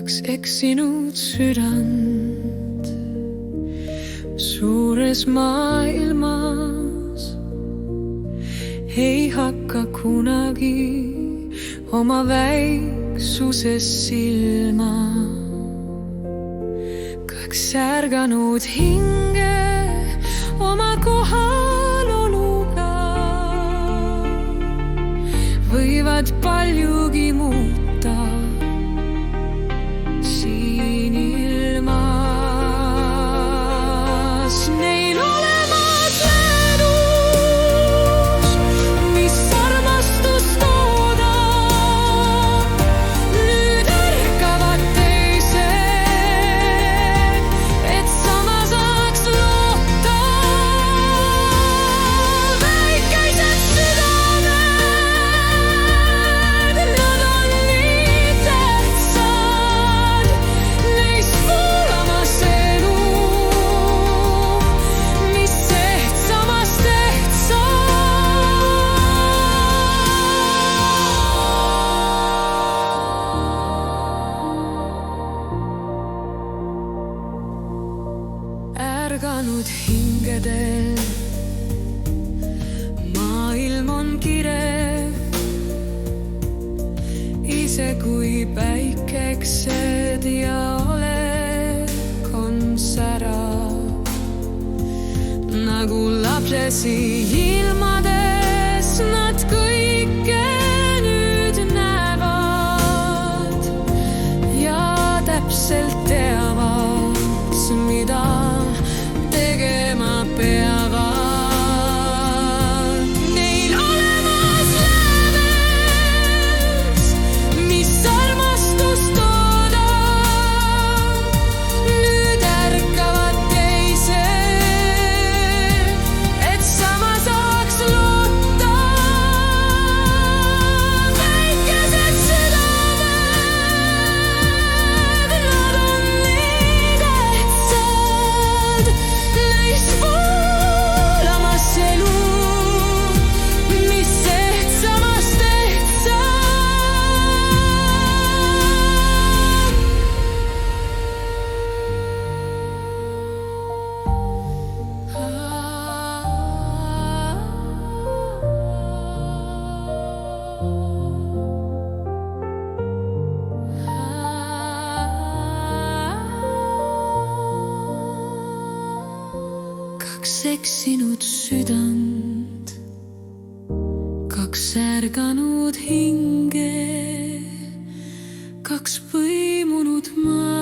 kaks eksinud südant suures maailmas ei hakka kunagi oma väiksuses silma. Kaks ärganud hinge oma kohaloluga võivad paljugi muuta siin ilmas. Neil olemas leedus, mis armastust toodab, nüüd ärkavad teised, et sama saaks loota. Väikesed südamed, nad on nii tähtsad, neist voolamas elu, mis ehtsamast ärganud hingedel maailm on kirev, ise kui päikesed ja olek on särav. Nagu lapsesi ilmades nad kõike nüüd näevad ja täpselt teavad, mida tegema peavad. Neil olemas läves, mis armastust toodab, nüüd ärkavad teised, et sama saaks loota. Väikesed südamed, nad on nii tähtsad, neist voolamas elu, mis ehtsamast ehtsam. Kaks eksinud südant, kaks ärganud hinge, kaks põimunud maa.